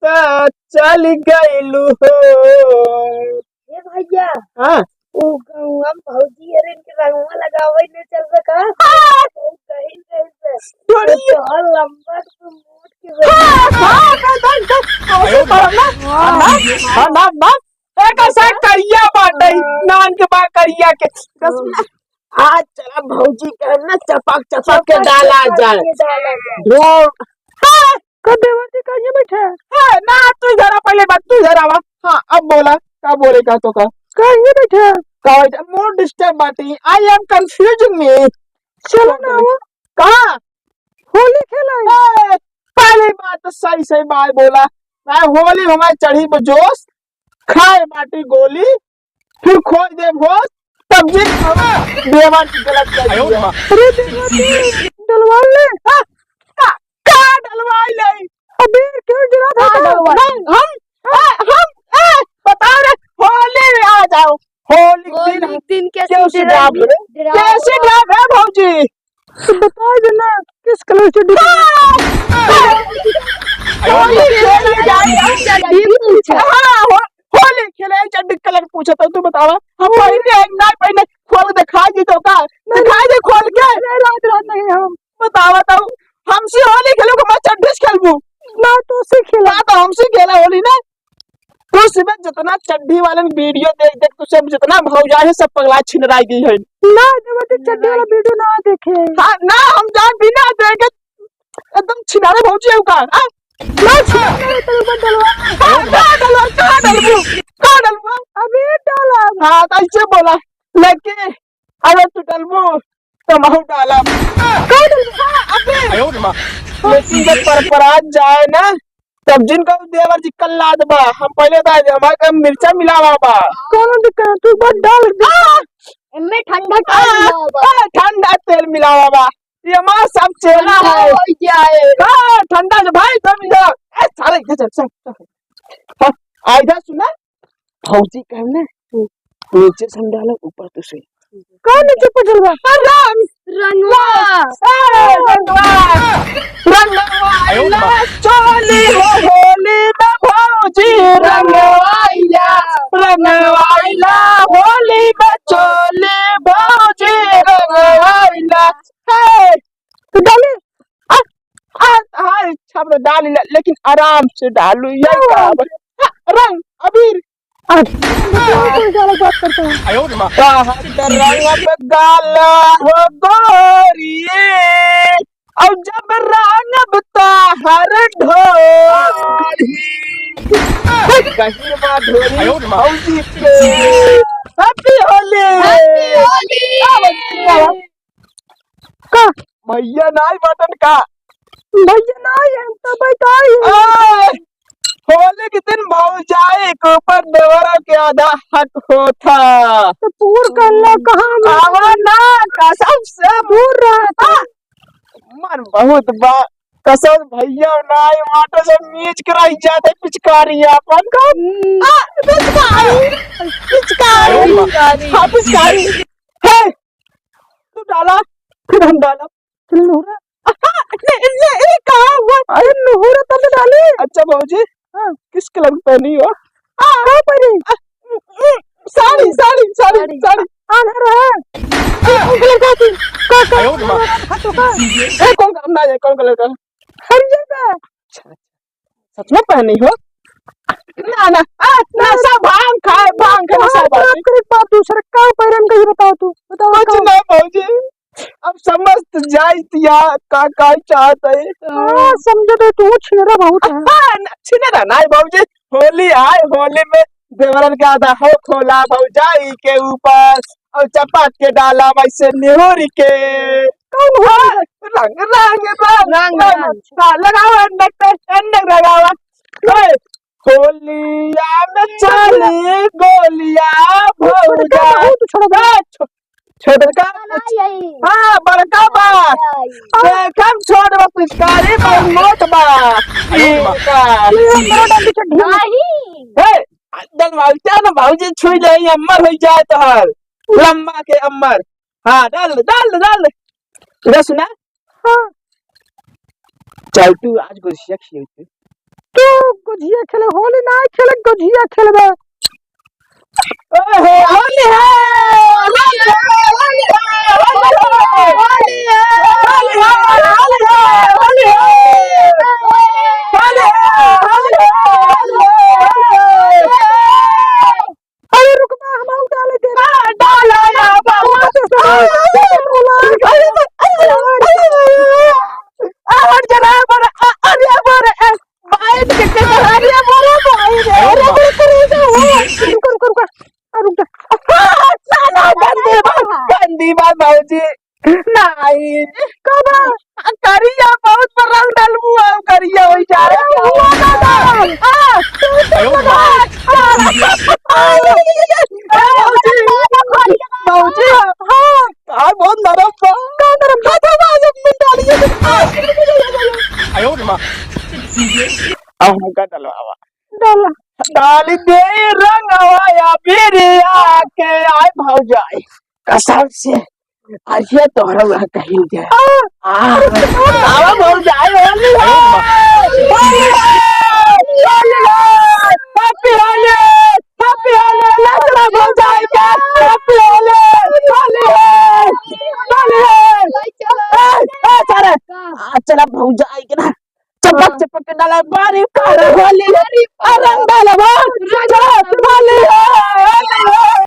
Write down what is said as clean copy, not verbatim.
त चल गइलू हो। ए भैया हाँ ओ गौवा में भौजी अरे इनके रंगवा लगावे ने चल सका ओ कहीं से थोड़ी तो लंबा तो मोट के एक ऐसा करिया बाटे नान के बाद करिया के आज चला भौजी करना चपक चपक के डाला जाए ढोल। हाँ देवती कहीं बैठे हाँ ना तू इधर आ पहले बात तू इधर आवा। हाँ अब बोला क्या बोलेगा तो का कहीं बैठे का मोर डिस्टर्ब बाटी आई एम कंफ्यूजिंग मी। चलो ना वो कहाँ होली खेला पहली बात तो सही सही बात बोला। मैं होली हमारे चढ़ी पर जोश खाए बाटी गोली फिर खोज दे भोज तब जिन देवा की गलत कर दिया। अरे देवती डलवा ले का डलवाई ले अबे क्यों जरा था हम बताओ रे होली में आ जाओ होली दिन कैसे ड्राप है भौजी बता देना किस कलर से होली खेले चड्डी कलर पूछा था तू बतावा हम पहले ना पहले खोल दिखा दी तो का दिखा दे खोल के नहीं हम बतावा तो हमसे होली खेलो मैं चड्डी खेलबू ना तो से खेला तो हमसे खेला होली ना तू सुबह जितना चड्डी वाले वीडियो देख देख तुझसे जितना भौजा है सब पगला छिनराई गई है ना देवती चड्डी वाला वीडियो ना देखे हाँ ना हम जान बिना देखे एकदम छिनारे भौजी है का ना छिनारे तो ऊपर डलवा का डलबू अबे डाला हाँ तो ऐसे बोला लेकिन अगर तू डलबू तो महू डाला लेकिन जब परपरात जाए ना तब जिनका देवर जी कल ला दबा हम पहले था हमारे मिर्चा मिलावा बा कौन दिक्कत तू बस डाल इनमें ठंडा तेल मिलावा बा ये मां सब चेला है हां ठंडा से भाई सब इधर ए सारे इधर चल हां आइधा सुना भौजी कहने नीचे से डालो ऊपर तो से कौन नीचे पटलवा रंगवा चोली होली में भौजी रंगवाइला होली में चोली भौजी रंगवाइला तो डाली छाप डाली लेकिन आराम से डालू ये रंग अबीर बात करता हूँ रंग गाला हो गोरिए और जब रंग हर ढोरी कहीं बात भौजी के हैप्पी होली का भैया नाई बटन का भैया नाई है तो बताइए होली के दिन भौजाई के ऊपर देवरा के आधा हक होता तो पूर कर लो कहाँ ना कसम से दूर रहता मन बहुत बा कसम भैया नाई वाटर से मीच कराई जाते पिचकारी अपन को पिचकारी है तू डाला फिर हम डाला फिर नोरा कहाँ हुआ अरे नोरा तब डाले अच्छा भौजी किस कलर की पहनी हो कहाँ पहनी साड़ी साड़ी साड़ी साड़ी आना रहा कौन कलर का थी कौन कलर का हरियर का सच में पहनी हो ना ना ना सब भांग खाए सब बात दूसरा का पैरन का ही बताओ तू बताओ कुछ ना भौजी अब समझ जाइतिया का चाहते है समझो तो तू छिनेरा बहुत है छिनेरा ना भौजी होली आए होली में देवरन का आधा हो खोला भौजाई के ऊपर और चपाट के डाला वैसे निहुर के कौन हुआ रंग लगावा अंदर लगावा होलिया में चली गोलिया भौजा छोटका हाँ बड़का बा देखम छोड़ पिचकारी बहुत मोट बा डलवाइता ना भौजी छुई ले अम्मर हो जाए तो हर लम्बा के अम्मर हाँ डाल डाल डाल इधर सुना हाँ चल तू आज गुस्सा खिए तू गुजिया खेले होली ना खेले गुजिया खेलबे ओहो होली है होली है होली है होली है होली है होली है होली है होली है अरे रुक मैं हम डाले दे डाला या बाबा और जरा पर अरे पर बाइक के अरे बोलो भाई अरे रुक साला गंदी बात भाऊजी नहीं कब करिया बहुत पर रंग डालू हम करिया वही जा रहे हुआ दादा भाऊजी हां बहुत नरम था का नरम था जब मैं डालिए आयो रे मां अब का डालवा डाल दे रंगवाया बिरिया के आए भौजाई कसम से अरे तोहरा वह कहीं गया आवा भौजाई होली हैप्पी होली लड़का भौजाई का हैप्पी होली चला चला भौजाई के ना चपक चपक डाला बारी कर होली रंग डाला चलो होली है